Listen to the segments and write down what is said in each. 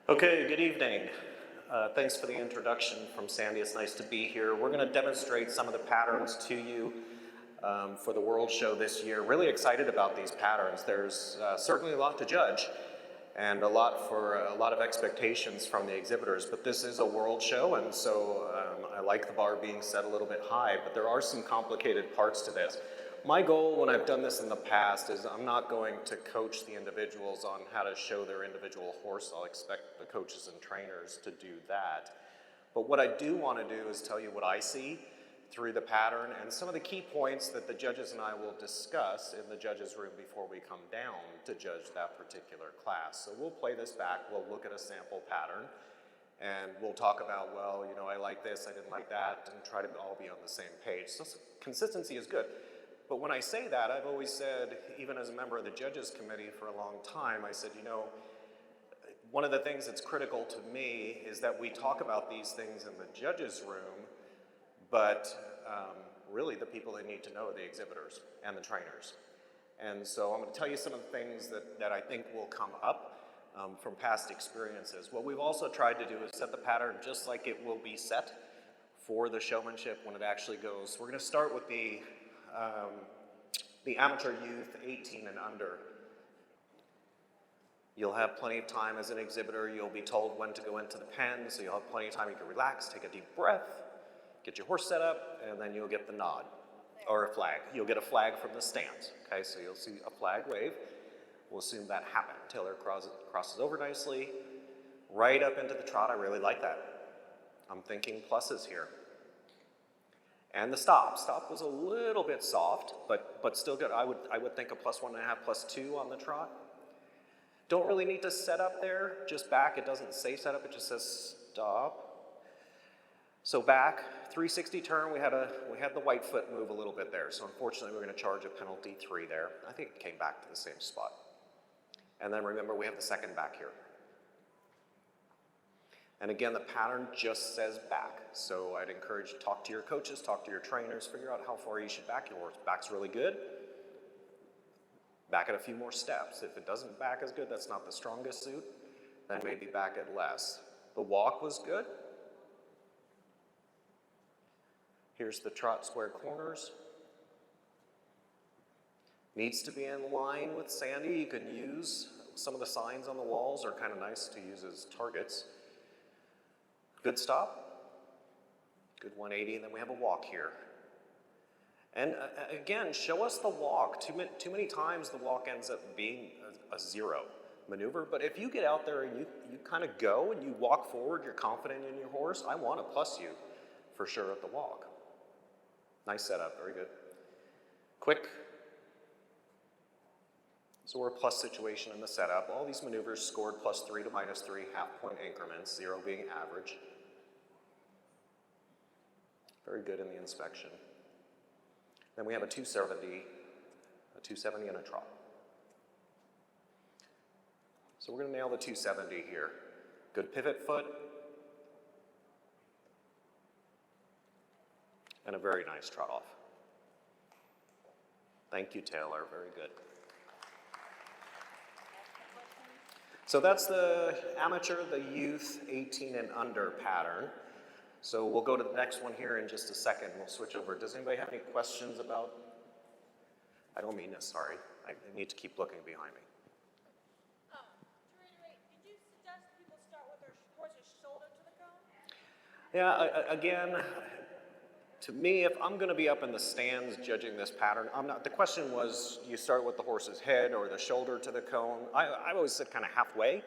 Okay, good evening. Thanks for the introduction from Sandy. It's nice to be here. We're going to demonstrate some of the patterns to you for the World Show this year. Really excited about these patterns. There's certainly a lot to judge and a lot of expectations from the exhibitors, but this is a World Show, and so I like the bar being set a little bit high, but there are some complicated parts to this. My goal when I've done this in the past is I'm not going to coach the individuals on how to show their individual horse. I'll expect the coaches and trainers to do that. But what I do want to do is tell you what I see through the pattern and some of the key points that the judges and I will discuss in the judges room before we come down to judge that particular class. So we'll play this back, we'll look at a sample pattern, and we'll talk about, well, you know, I like this, I didn't like that, and try to all be on the same page. So consistency is good. But when I say that, I've always said, even as a member of the Judges Committee for a long time, I said, you know, one of the things that's critical to me is that we talk about these things in the judges' room, but really the people that need to know are the exhibitors and the trainers. And so I'm going to tell you some of the things that I think will come up from past experiences. What we've also tried to do is set the pattern just like it will be set for the showmanship when it actually goes. We're going to start with the amateur youth 18 and under. You'll have plenty of time as an exhibitor. You'll be told when to go into the pen, so you'll have plenty of time. You can relax, take a deep breath, get your horse set up, and then you'll get the nod, or a flag. You'll get a flag from the stands, okay? So you'll see a flag wave. We'll assume that happened. Taylor crosses over nicely, right up into the trot. I really like that. I'm thinking pluses here. And the stop. Stop was a little bit soft, but still good. I would think a +1.5, +2 on the trot. Don't really need to set up there, just back. It doesn't say set up, it just says stop. So back, 360 turn, we had the white foot move a little bit there. So unfortunately, we're gonna charge a penalty 3 there. I think it came back to the same spot. And then remember, we have the second back here. And again, the pattern just says back. So I'd encourage you to talk to your coaches, talk to your trainers, figure out how far you should back your horse. Back's really good. Back it a few more steps. If it doesn't back as good, that's not the strongest suit, then maybe back it less. The walk was good. Here's the trot square corners. Needs to be in line with Sandy. You can use some of the signs on the walls are kind of nice to use as targets. Good stop, good 180, and then we have a walk here. And again, show us the walk. Too many times the walk ends up being a zero maneuver, but if you get out there and you kind of go and you walk forward, you're confident in your horse, I want to plus you for sure at the walk. Nice setup, very good. Quick. So we're a plus situation in the setup. All these maneuvers scored +3 to -3, half-point increments, 0 being average. Very good in the inspection. Then we have a 270 and a trot. So we're going to nail the 270 here. Good pivot foot. And a very nice trot off. Thank you, Taylor. Very good. So that's the amateur, the youth 18 and under pattern. So we'll go to the next one here in just a second. We'll switch over. Does anybody have any questions about? I don't mean this, sorry. I need to keep looking behind me. To reiterate, did you suggest people start with their horse's shoulder to the cone? Yeah, again, to me, if I'm going to be up in the stands judging this pattern, the question was, you start with the horse's head or the shoulder to the cone. I always said kind of halfway.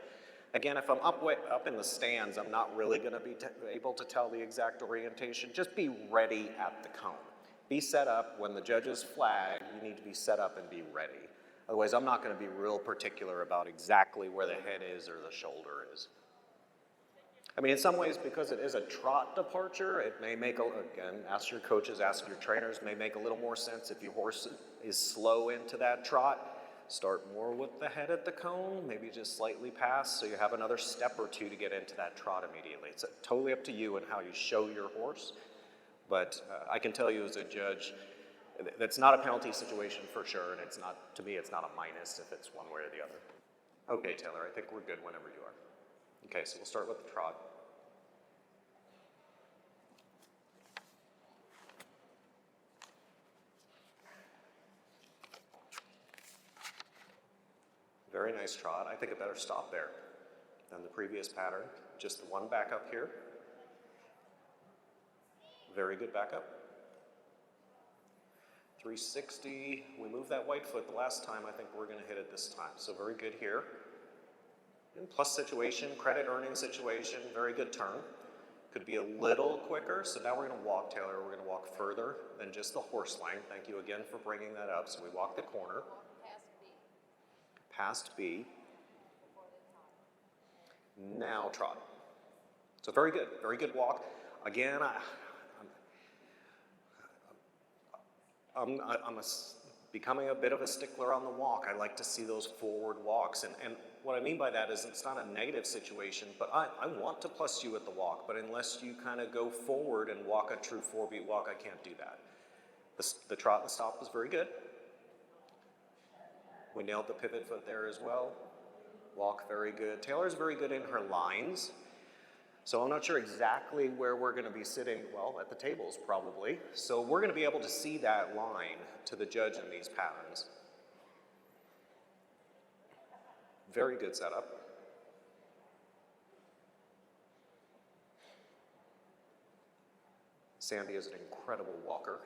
Again, if I'm up in the stands, I'm not really going to be able to tell the exact orientation. Just be ready at the cone. Be set up. When the judges flag, you need to be set up and be ready. Otherwise, I'm not going to be real particular about exactly where the head is or the shoulder is. I mean, in some ways, because it is a trot departure, it may make, again, ask your coaches, ask your trainers, may make a little more sense if your horse is slow into that trot. Start more with the head at the cone, maybe just slightly past, so you have another step or two to get into that trot immediately. It's totally up to you and how you show your horse, but I can tell you as a judge, that's not a penalty situation for sure, and it's not, to me, it's not a minus if it's one way or the other. Okay, Taylor, I think we're good whenever you are. Okay, so we'll start with the trot. Very nice trot. I think a better stop there than the previous pattern. Just the one back up here. Very good backup. 360. We moved that white foot the last time. I think we're going to hit it this time. So very good here. And plus situation, credit earning situation, very good turn. Could be a little quicker. So now we're going to walk, Taylor. We're going to walk further than just the horse length. Thank you again for bringing that up. So we walk the corner. Past B. Now trot. So very good walk. Again, I'm becoming a bit of a stickler on the walk. I like to see those forward walks. And what I mean by that is it's not a negative situation, but I want to plus you at the walk, but unless you kind of go forward and walk a true 4-beat walk, I can't do that. The trot and the stop was very good. We nailed the pivot foot there as well. Walk very good. Taylor's very good in her lines. So I'm not sure exactly where we're going to be sitting, well, at the tables probably. So we're going to be able to see that line to the judge in these patterns. Very good setup. Sandy is an incredible walker.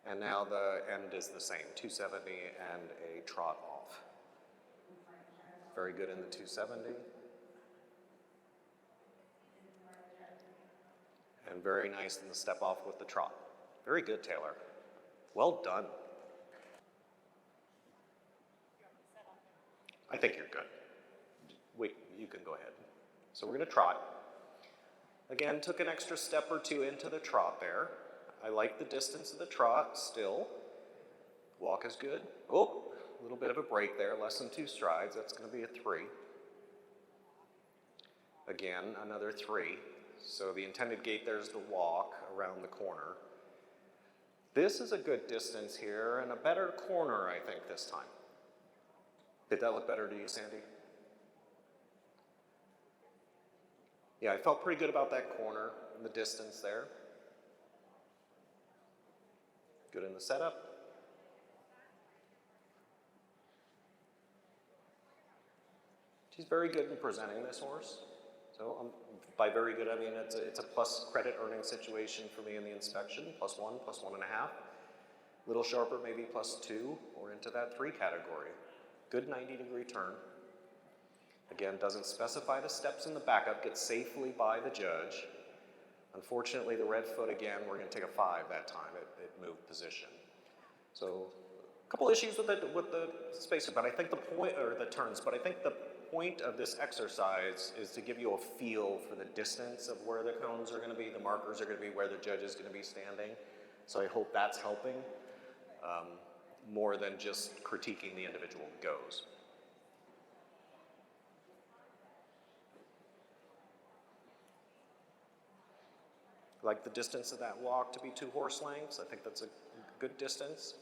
And now the end is the same, 270 and a trot off. Very good in the 270. And very nice in the step off with the trot. Very good, Taylor. Well done. I think you're good. Wait, you can go ahead. So we're going to trot. Again, took an extra step or two into the trot there. I like the distance of the trot still. Walk is good. Oh, a little bit of a break there, less than 2 strides. That's going to be a 3. Again, another 3. So the intended gait there's the walk around the corner. This is a good distance here and a better corner, I think, this time. Did that look better to you, Sandy? Yeah, I felt pretty good about that corner and the distance there. Good in the setup. She's very good in presenting this horse. So by very good, I mean it's a plus credit earning situation for me in the inspection, +1, +1.5. A little sharper, maybe +2, or into that 3 category. Good 90-degree turn. Again, doesn't specify the steps in the backup, gets safely by the judge. Unfortunately, the red foot again, we're going to take a 5 that time. It moved position. So a couple issues with the spacer, but I think the point, or the turns, but I think the point of this exercise is to give you a feel for the distance of where the cones are going to be, the markers are going to be where the judge is going to be standing. So I hope that's helping more than just critiquing the individual goes. I like the distance of that walk to be 2 horse lengths. I think that's a good distance.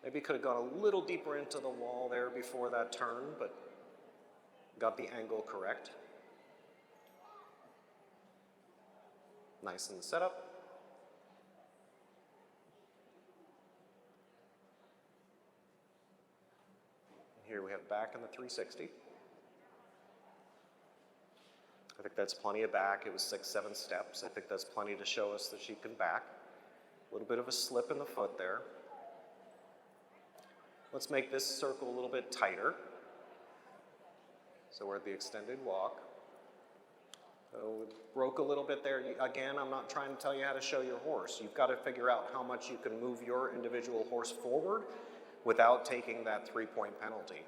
Maybe could have gone a little deeper into the wall there before that turn, but got the angle correct. Nice in the setup. Here we have back in the 360. I think that's plenty of back. It was 6, 7 steps. I think that's plenty to show us that she can back. A little bit of a slip in the foot there. Let's make this circle a little bit tighter. So we're at the extended walk. So we broke a little bit there. Again, I'm not trying to tell you how to show your horse. You've got to figure out how much you can move your individual horse forward without taking that 3-point penalty.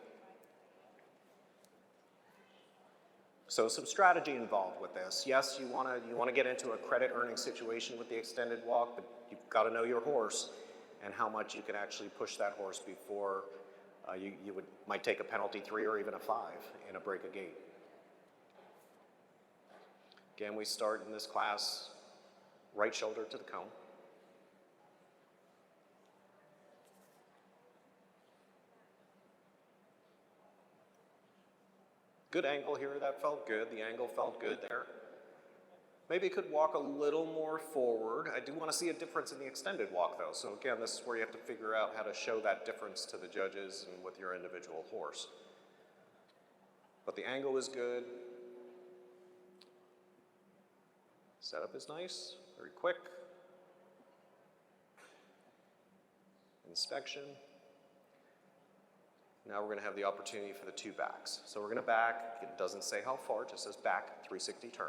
So some strategy involved with this. Yes, you want to get into a credit earning situation with the extended walk, but you've got to know your horse and how much you can actually push that horse before you might take a penalty 3 or even a 5 in a break a gait. Again, we start in this class right shoulder to the cone. Good angle here, that felt good. The angle felt good there. Maybe could walk a little more forward. I do want to see a difference in the extended walk though. So again, this is where you have to figure out how to show that difference to the judges and with your individual horse. But the angle is good. Setup is nice, very quick. Inspection. Now we're going to have the opportunity for the 2 backs. So we're going to back, it doesn't say how far, it just says back, 360 turn.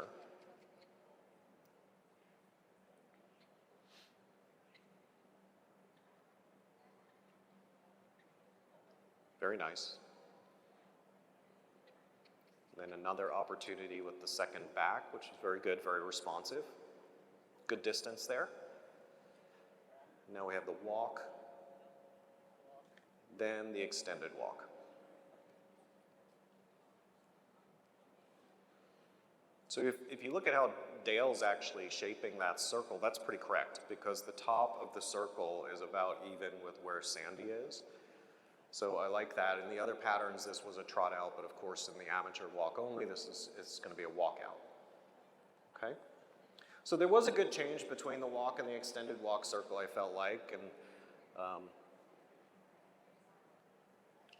Very nice. Then another opportunity with the second back, which is very good, very responsive. Good distance there. Now we have the walk, then the extended walk. So if you look at how Dale's actually shaping that circle, that's pretty correct because the top of the circle is about even with where Sandy is. So I like that. In the other patterns, this was a trot out, but of course in the amateur walk only, it's going to be a walkout. Okay? So there was a good change between the walk and the extended walk circle, I felt like, and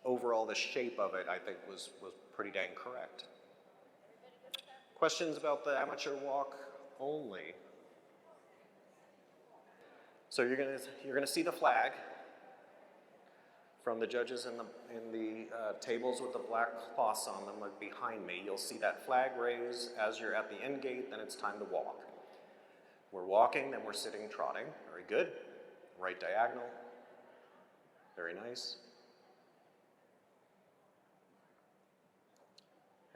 overall the shape of it, I think, was pretty dang correct. Questions about the amateur walk only? So you're gonna see the flag from the judges in the tables with the black cloths on them, like behind me. You'll see that flag raise as you're at the end gate, then it's time to walk. We're walking, then we're sitting, trotting. Very good. Right diagonal. Very nice.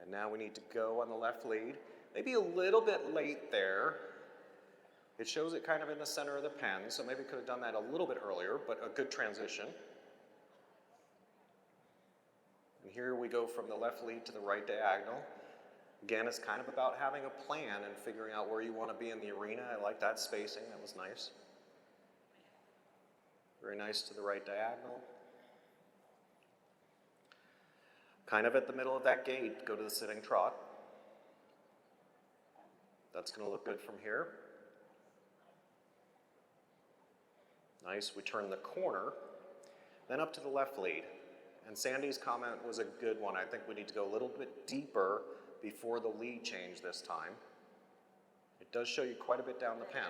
And now we need to go on the left lead. Maybe a little bit late there. It shows it kind of in the center of the pen, so maybe could have done that a little bit earlier, but a good transition. And here we go from the left lead to the right diagonal. Again, it's kind of about having a plan and figuring out where you want to be in the arena. I like that spacing, that was nice. Very nice to the right diagonal. Kind of at the middle of that gate, go to the sitting trot. That's going to look good from here. Nice, we turn the corner, then up to the left lead. And Sandy's comment was a good one. I think we need to go a little bit deeper before the lead change this time. It does show you quite a bit down the pen.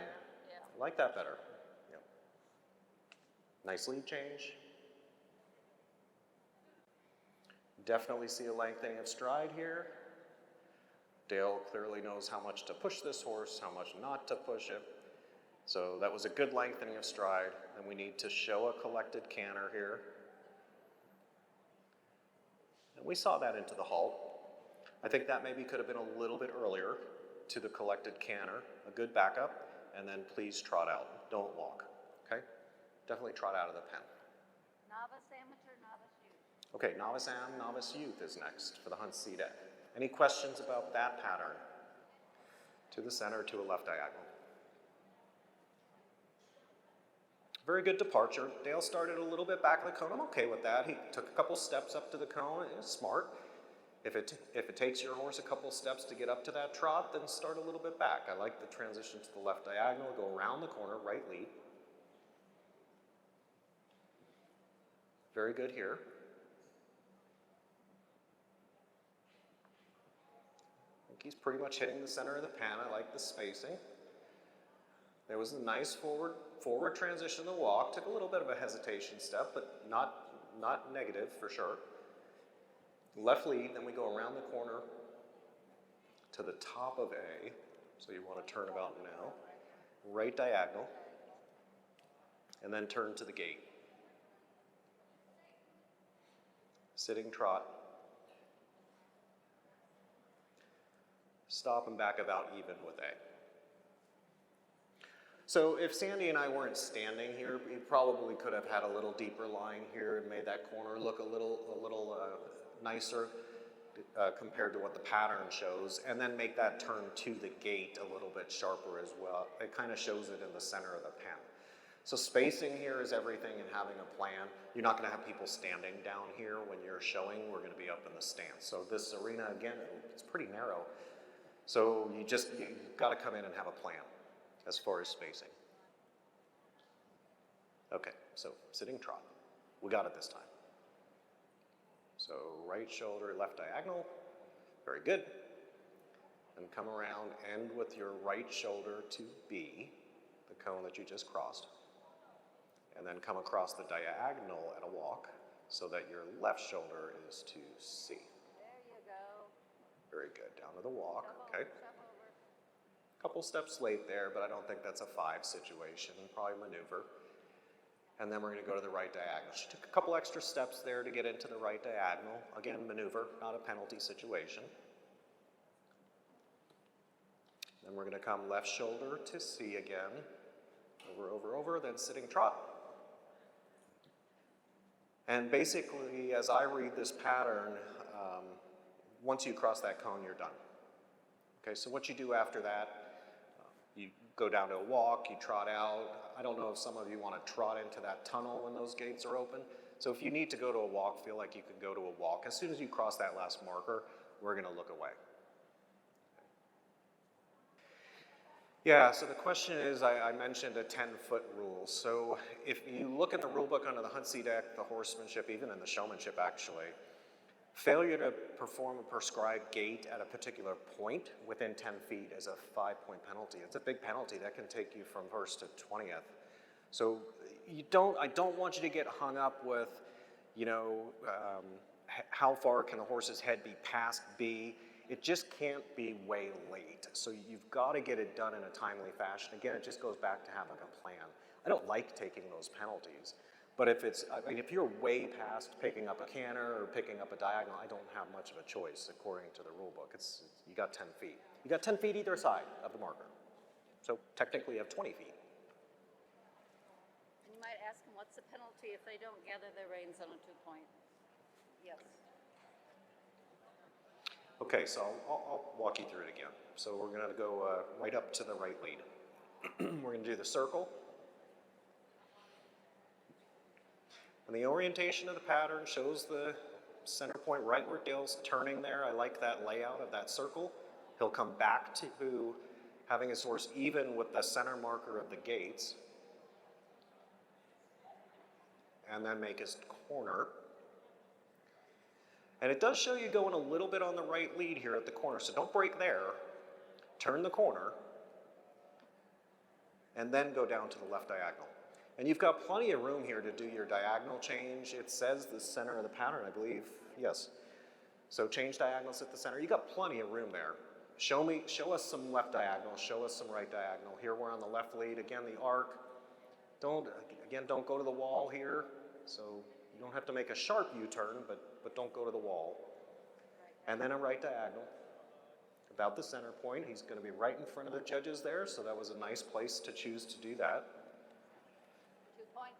Yeah. I like that better. Yep. Nice lead change. Definitely see a lengthening of stride here. Dale clearly knows how much to push this horse, how much not to push it. So that was a good lengthening of stride. And we need to show a collected canter here. And we saw that into the halt. I think that maybe could have been a little bit earlier to the collected canter. A good backup, and then please trot out. Don't walk, okay? Definitely trot out of the pen. Novice, amateur, novice, youth. Okay, novice am, novice youth is next for the hunt seat A. Any questions about that pattern? To the center, to a left diagonal. Very good departure. Dale started a little bit back of the cone. I'm okay with that. He took a couple steps up to the cone. It's smart. If it takes your horse a couple steps to get up to that trot, then start a little bit back. I like the transition to the left diagonal. Go around the corner, right lead. Very good here. I think he's pretty much hitting the center of the pen. I like the spacing. There was a nice forward transition to the walk. Took a little bit of a hesitation step, but not negative for sure. Left lead, then we go around the corner to the top of A. So you want to turn about now. Right diagonal. And then turn to the gate. Sitting trot. Stop and back about even with A. So if Sandy and I weren't standing here, we probably could have had a little deeper line here and made that corner look a little nicer compared to what the pattern shows, and then make that turn to the gate a little bit sharper as well. It kind of shows it in the center of the pen. So spacing here is everything and having a plan. You're not going to have people standing down here when you're showing. We're going to be up in the stands. So this arena, again, it's pretty narrow. So you got to come in and have a plan as far as spacing. Okay, so sitting trot. We got it this time. So right shoulder, left diagonal. Very good. And come around, end with your right shoulder to B, the cone that you just crossed. And then come across the diagonal at a walk so that your left shoulder is to C. There you go. Very good. Down to the walk. Step Okay. over, step over. Couple steps late there, but I don't think that's a 5 situation. Probably maneuver. And then we're going to go to the right diagonal. She took a couple extra steps there to get into the right diagonal. Again, maneuver, not a penalty situation. Then we're going to come left shoulder to C again. Over, over, over, then sitting trot. And basically, as I read this pattern, once you cross that cone, you're done. Okay, so what you do after that, you go down to a walk, you trot out. I don't know if some of you want to trot into that tunnel when those gates are open. So if you need to go to a walk, feel like you could go to a walk. As soon as you cross that last marker, we're going to look away. Yeah, so the question is, I mentioned a 10-foot rule. So if you look at the rule book under the Hunt's deck, the horsemanship, even in the showmanship actually, failure to perform a prescribed gait at a particular point within 10 feet is a 5-point penalty. It's a big penalty that can take you from first to 20th. So I don't want you to get hung up with, how far can a horse's head be past B? It just can't be way late. So you've got to get it done in a timely fashion. Again, it just goes back to having a plan. I don't like taking those penalties, but if you're way past picking up a canter or picking up a diagonal, I don't have much of a choice according to the rule book. You got 10 feet. You got 10 feet either side of the marker. So technically you have 20 feet. And you might ask them, what's the penalty if they don't gather their reins on a 2-point? Yes. Okay, so I'll walk you through it again. So we're going to go right up to the right lead. We're going to do the circle. And the orientation of the pattern shows the center point right where Dale's turning there. I like that layout of that circle. He'll come back to having his horse even with the center marker of the gates. And then make his corner. And it does show you going a little bit on the right lead here at the corner, so don't break there. Turn the corner, and then go down to the left diagonal. And you've got plenty of room here to do your diagonal change. It says the center of the pattern, I believe. Yes. So change diagonals at the center. You've got plenty of room there. Show us some left diagonal, show us some right diagonal. Here we're on the left lead. Again, the arc. Don't go to the wall here. So you don't have to make a sharp U-turn, but don't go to the wall. And then a right diagonal, about the center point. He's going to be right in front of the judges there, so that was a nice place to choose to do that. 2-point.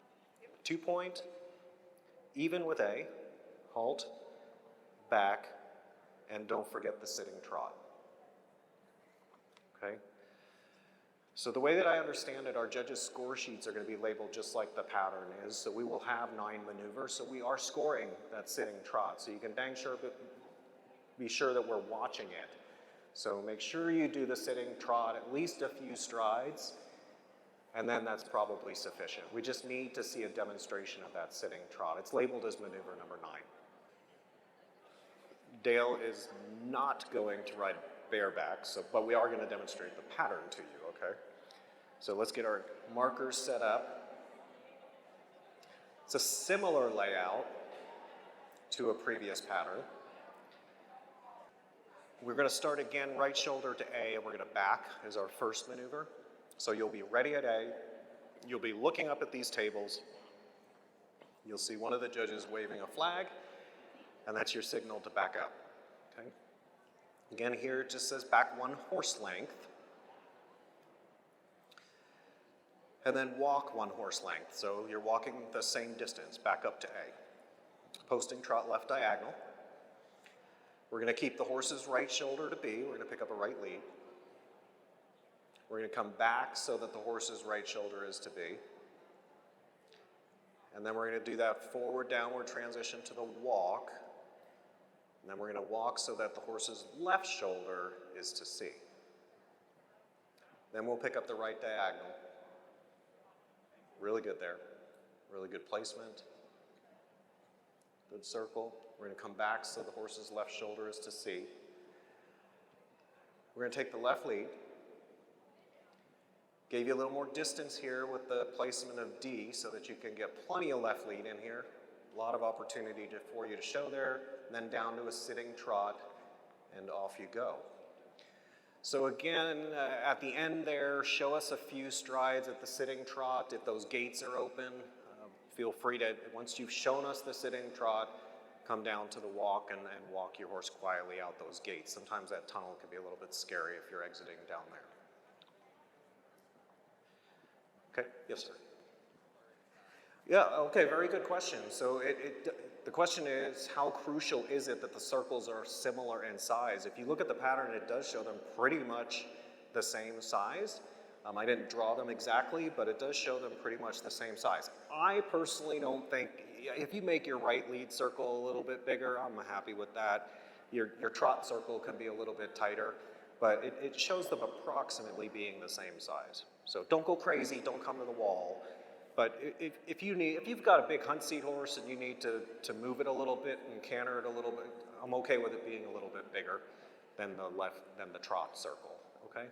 2-point, even with A, halt, back, and don't forget the sitting trot. Okay? So the way that I understand it, our judges' score sheets are going to be labeled just like the pattern is. So we will have 9 maneuvers. So we are scoring that sitting trot. So you can be sure that we're watching it. So make sure you do the sitting trot at least a few strides, and then that's probably sufficient. We just need to see a demonstration of that sitting trot. It's labeled as maneuver number 9. Dale is not going to ride bareback, but we are going to demonstrate the pattern to you, okay? So let's get our markers set up. It's a similar layout to a previous pattern. We're going to start again right shoulder to A, and we're going to back as our first maneuver. So you'll be ready at A. You'll be looking up at these tables. You'll see one of the judges waving a flag, and that's your signal to back up. Okay? Again, here it just says back 1 horse length. And then walk 1 horse length. So you're walking the same distance back up to A. Posting trot left diagonal. We're going to keep the horse's right shoulder to B. We're going to pick up a right lead. We're going to come back so that the horse's right shoulder is to B. And then we're going to do that forward downward transition to the walk. And then we're going to walk so that the horse's left shoulder is to C. Then we'll pick up the right diagonal. Really good there. Really good placement. Good circle. We're going to come back so the horse's left shoulder is to C. We're going to take the left lead. Gave you a little more distance here with the placement of D so that you can get plenty of left lead in here. A lot of opportunity for you to show there. And then down to a sitting trot, and off you go. So again, at the end there, show us a few strides at the sitting trot. If those gates are open, feel free to, once you've shown us the sitting trot, come down to the walk and walk your horse quietly out those gates. Sometimes that tunnel can be a little bit scary if you're exiting down there. Okay, yes, sir. Yeah, okay, very good question. So the question is, how crucial is it that the circles are similar in size? If you look at the pattern, it does show them pretty much the same size. I didn't draw them exactly, but it does show them pretty much the same size. I personally don't think, if you make your right lead circle a little bit bigger, I'm happy with that. Your trot circle can be a little bit tighter, but it shows them approximately being the same size. So don't go crazy, don't come to the wall. But if you've got a big hunt seat horse and you need to move it a little bit and canter it a little bit, I'm okay with it being a little bit bigger than the trot circle, okay?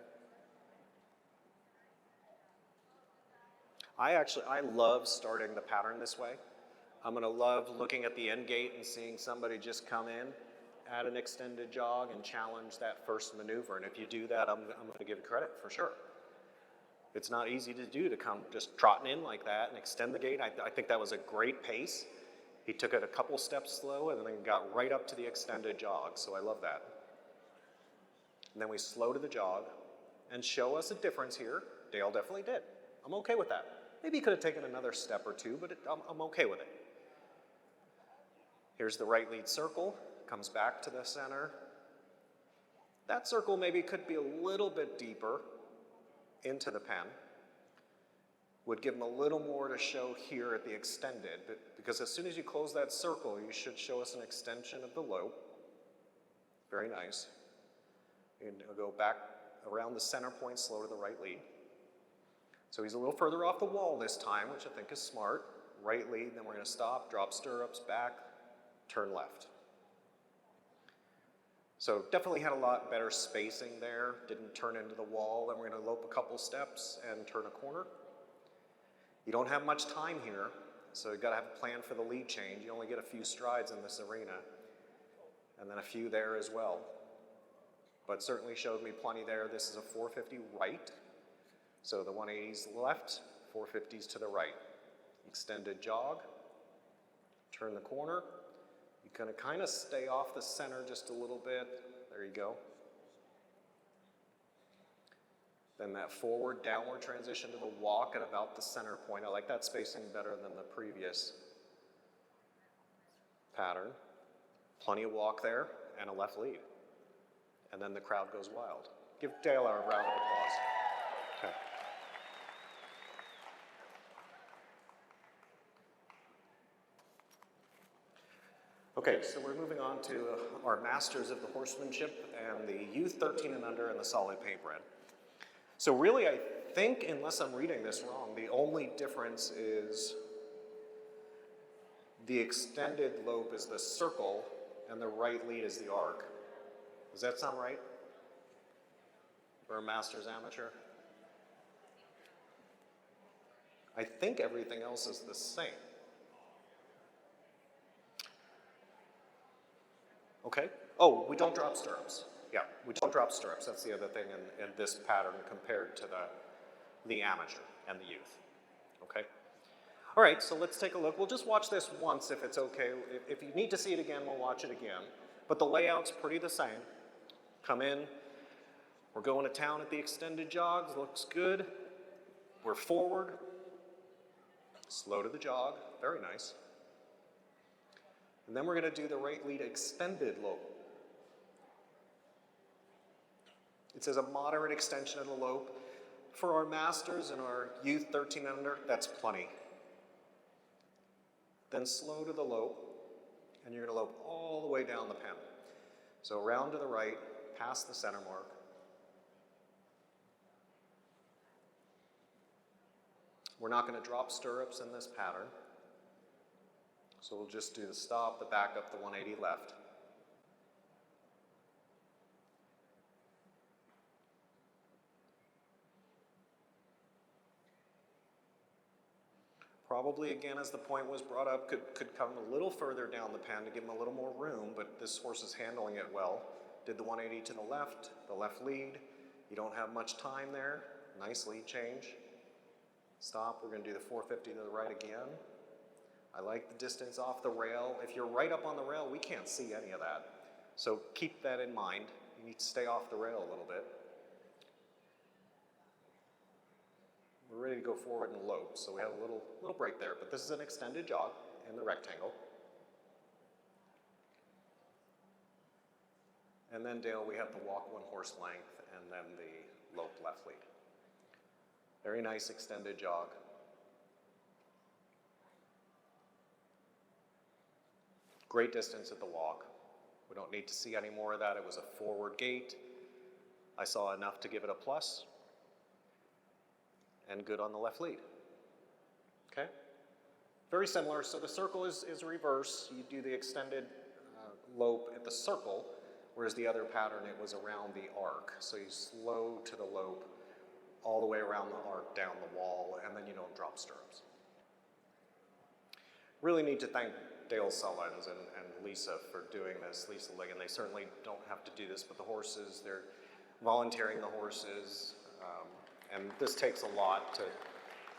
I love starting the pattern this way. I'm gonna love looking at the end gate and seeing somebody just come in, add an extended jog and challenge that first maneuver. And if you do that, I'm gonna give you credit for sure. It's not easy to do, to come just trotting in like that and extend the gate. I think that was a great pace. He took it a couple steps slow and then got right up to the extended jog, so I love that. And then we slow to the jog and show us a difference here. Dale definitely did. I'm okay with that. Maybe he could have taken another step or two, but I'm okay with it. Here's the right lead circle, comes back to the center. That circle maybe could be a little bit deeper into the pen. Would give him a little more to show here at the extended, because as soon as you close that circle, you should show us an extension of the lope. Very nice. And go back around the center point, slow to the right lead. So he's a little further off the wall this time, which I think is smart. Right lead, then we're going to stop, drop stirrups, back, turn left. So definitely had a lot better spacing there, didn't turn into the wall. Then we're going to lope a couple steps and turn a corner. You don't have much time here, so you've got to have a plan for the lead change. You only get a few strides in this arena, and then a few there as well. But certainly showed me plenty there. This is a 450 right. So the 180's left, 450's to the right. Extended jog, turn the corner. You're gonna kind of stay off the center just a little bit. There you go. Then that forward downward transition to the walk at about the center point. I like that spacing better than the previous pattern. Plenty of walk there and a left lead. And then the crowd goes wild. Give Dale a round of applause. Okay. Okay, so we're moving on to our Masters of the Horsemanship and the Youth 13 and Under and the Solid Paintbred. So really, I think, unless I'm reading this wrong, the only difference is the extended lope is the circle and the right lead is the arc. Does that sound right? For a Masters amateur? I think everything else is the same. Okay. Oh, we don't drop stirrups. Yeah, we don't drop stirrups. That's the other thing in this pattern compared to the amateur and the youth. Okay. All right, so let's take a look. We'll just watch this once if it's okay. If you need to see it again, we'll watch it again. But the layout's pretty the same. Come in. We're going to town at the extended jogs. Looks good. We're forward. Slow to the jog. Very nice. And then we're going to do the right lead extended lope. It says a moderate extension of the lope. For our masters and our youth 13 and under, that's plenty. Then slow to the lope, and you're going to lope all the way down the pen. So around to the right, past the center mark. We're not going to drop stirrups in this pattern. So we'll just do the stop, the back up, the 180 left. Probably, again, as the point was brought up, could come a little further down the pen to give him a little more room, but this horse is handling it well. Did the 180 to the left lead. You don't have much time there. Nice lead change. Stop, we're going to do the 450 to the right again. I like the distance off the rail. If you're right up on the rail, we can't see any of that. So keep that in mind. You need to stay off the rail a little bit. We're ready to go forward and lope, so we have a little break there, but this is an extended jog in the rectangle. And then, Dale, we have the walk 1 horse length and then the lope left lead. Very nice extended jog. Great distance at the walk. We don't need to see any more of that. It was a forward gait. I saw enough to give it a plus. And good on the left lead. Okay? Very similar. So the circle is reverse. You do the extended lope at the circle, whereas the other pattern, it was around the arc. So you slow to the lope all the way around the arc, down the wall, and then you don't drop stirrups. Really need to thank Dale Sullins and Lisa for doing this, Lisa Ligon. They certainly don't have to do this, but the horses, they're volunteering the horses, and this takes a lot to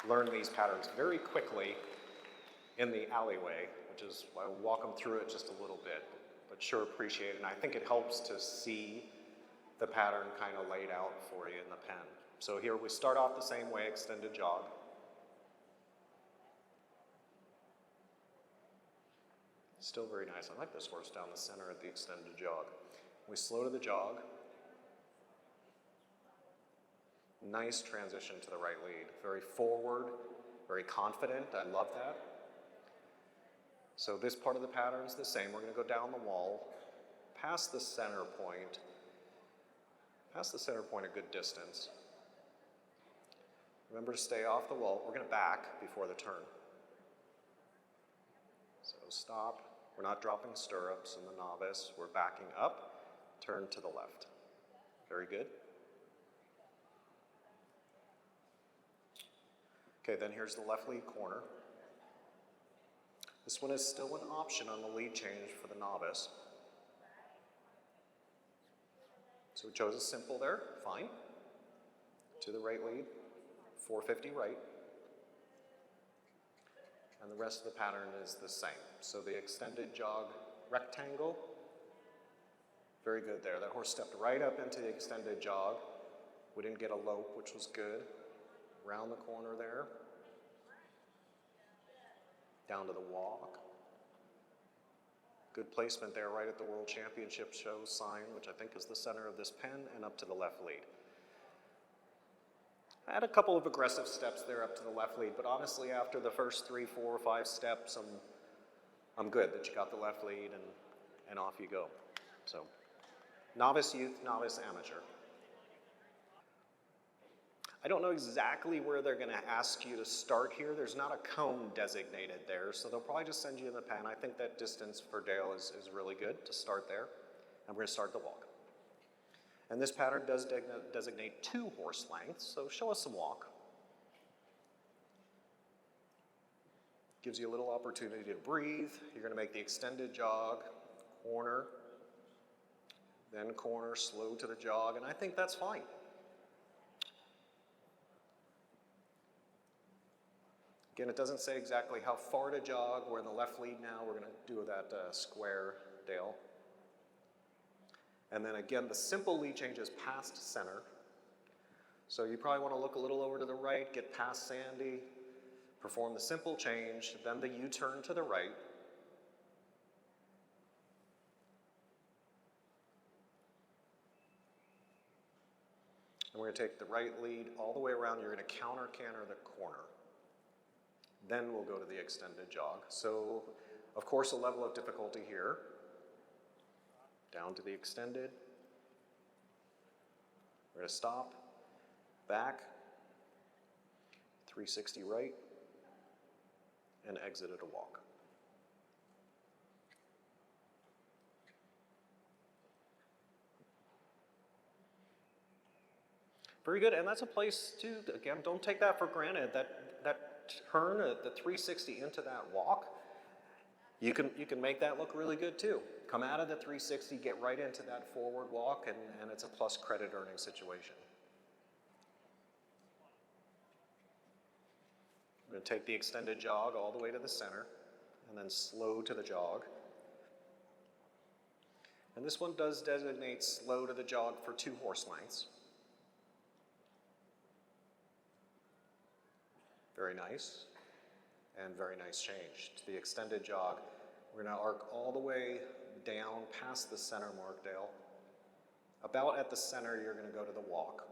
learn these patterns very quickly in the alleyway, which is why I'll walk them through it just a little bit, but sure appreciate it. And I think it helps to see the pattern kind of laid out for you in the pen. So here we start off the same way, extended jog. Still very nice. I like this horse down the center at the extended jog. We slow to the jog. Nice transition to the right lead. Very forward, very confident. I love that. So this part of the pattern is the same. We're going to go down the wall, past the center point a good distance. Remember to stay off the wall. We're going to back before the turn. So stop. We're not dropping stirrups in the novice. We're backing up, turn to the left. Very good. Okay, then here's the left lead corner. This one is still an option on the lead change for the novice. So we chose a simple there, fine. To the right lead, 450 right. And the rest of the pattern is the same. So the extended jog rectangle, very good there. That horse stepped right up into the extended jog. We didn't get a lope, which was good. Round the corner there. Down to the walk. Good placement there right at the World Championship show sign, which I think is the center of this pen, and up to the left lead. I had a couple of aggressive steps there up to the left lead, but honestly, after the first 3, 4, or 5 steps, I'm good that you got the left lead and off you go. So, novice, youth, novice, amateur. I don't know exactly where they're going to ask you to start here. There's not a cone designated there, so they'll probably just send you in the pen. I think that distance for Dale is really good to start there. And we're going to start the walk. And this pattern does designate 2 horse lengths, so show us some walk. Gives you a little opportunity to breathe. You're going to make the extended jog, corner, then corner, slow to the jog, and I think that's fine. Again, it doesn't say exactly how far to jog. We're in the left lead now. We're going to do that square, Dale. And then again, the simple lead change is past center. So you probably want to look a little over to the right, get past Sandy, perform the simple change, then the U-turn to the right. And we're going to take the right lead all the way around. You're going to counter-canter the corner. Then we'll go to the extended jog. So, of course, a level of difficulty here. Down to the extended. We're going to stop, back, 360 right, and exit at a walk. Very good, and that's a place to, again, don't take that for granted. That turn, the 360 into that walk, you can make that look really good too. Come out of the 360, get right into that forward walk, and it's a plus credit earning situation. I'm going to take the extended jog all the way to the center, and then slow to the jog. And this one does designate slow to the jog for 2 horse lengths. Very nice, and very nice change. To the extended jog, we're going to arc all the way down past the center markdale. About at the center, you're going to go to the walk.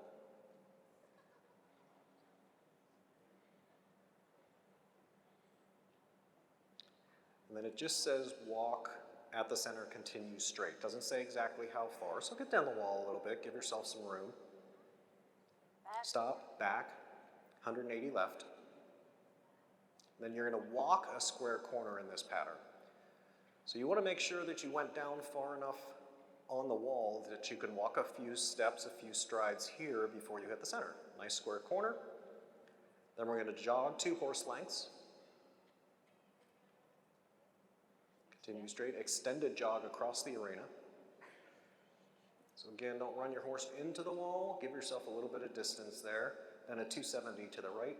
And then it just says walk at the center, continue straight. Doesn't say exactly how far, so get down the wall a little bit, give yourself some room. Back. Stop, back, 180 left. Then you're going to walk a square corner in this pattern. So you want to make sure that you went down far enough on the wall that you can walk a few steps, a few strides here before you hit the center. Nice square corner. Then we're going to jog 2 horse lengths. Continue straight, extended jog across the arena. So again, don't run your horse into the wall, give yourself a little bit of distance there. Then a 270 to the right,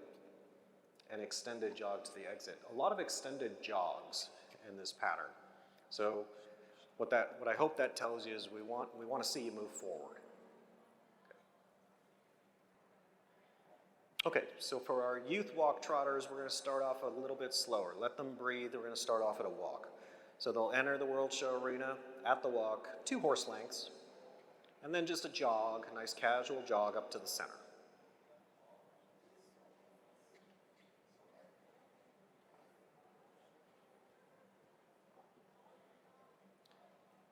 and extended jog to the exit. A lot of extended jogs in this pattern. So what I hope that tells you is we want to see you move forward. Okay, so for our youth walk trotters, we're going to start off a little bit slower. Let them breathe. We're going to start off at a walk. So they'll enter the World Show arena at the walk, 2 horse lengths, and then just a jog, a nice casual jog up to the center.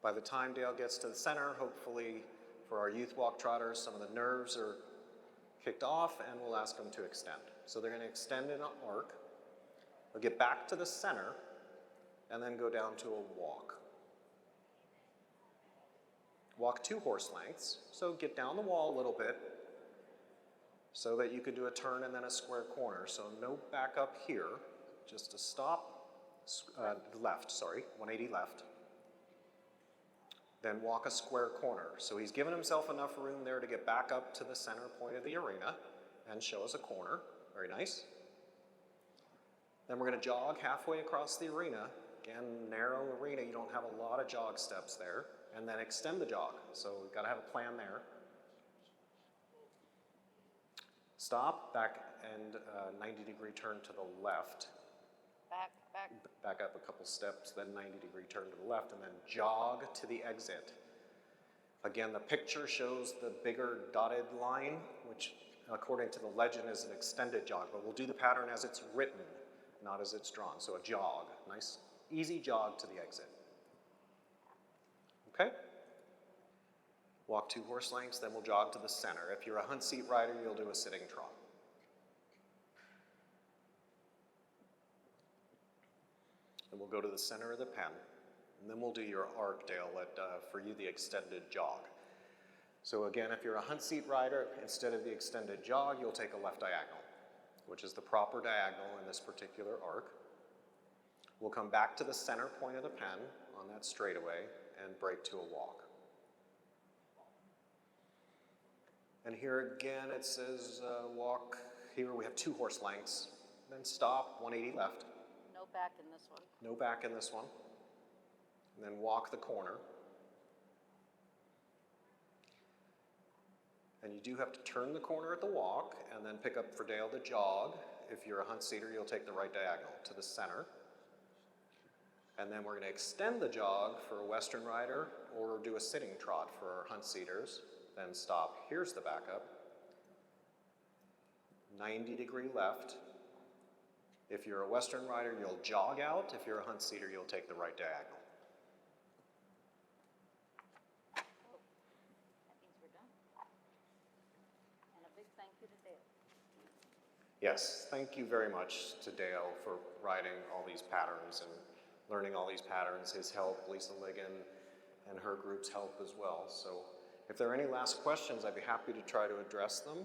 By the time Dale gets to the center, hopefully for our youth walk trotters, some of the nerves are kicked off, and we'll ask them to extend. So they're going to extend in an arc. They'll get back to the center, and then go down to a walk. Walk 2 horse lengths, so get down the wall a little bit so that you could do a turn and then a square corner. So no back up here, just a stop, left, sorry, 180 left. Then walk a square corner. So he's given himself enough room there to get back up to the center point of the arena and show us a corner. Very nice. Then we're going to jog halfway across the arena. Again, narrow arena, you don't have a lot of jog steps there. And then extend the jog. So we've got to have a plan there. Stop, back, and 90-degree turn to the left. Back. Back up a couple steps, then 90-degree turn to the left, and then jog to the exit. Again, the picture shows the bigger dotted line, which according to the legend is an extended jog, but we'll do the pattern as it's written, not as it's drawn. So a jog, nice, easy jog to the exit. Okay? Walk 2 horse lengths, then we'll jog to the center. If you're a hunt seat rider, you'll do a sitting trot. And we'll go to the center of the pen, and then we'll do your arc, Dale, for you, the extended jog. So again, if you're a hunt seat rider, instead of the extended jog, you'll take a left diagonal, which is the proper diagonal in this particular arc. We'll come back to the center point of the pen on that straightaway and break to a walk. And here again, it says walk. Here we have 2 horse lengths, then stop, 180 left. No back in this one. No back in this one. And then walk the corner. And you do have to turn the corner at the walk and then pick up for Dale the jog. If you're a hunt seater, you'll take the right diagonal to the center. And then we're going to extend the jog for a Western rider or do a sitting trot for our hunt seaters. Then stop. Here's the backup. 90-degree left. If you're a Western rider, you'll jog out. If you're a hunt seater, you'll take the right diagonal. That means we're done. And a big thank you to Dale. Yes, thank you very much to Dale for writing all these patterns and learning all these patterns. His help, Lisa Ligon, and her group's help as well. So if there are any last questions, I'd be happy to try to address them.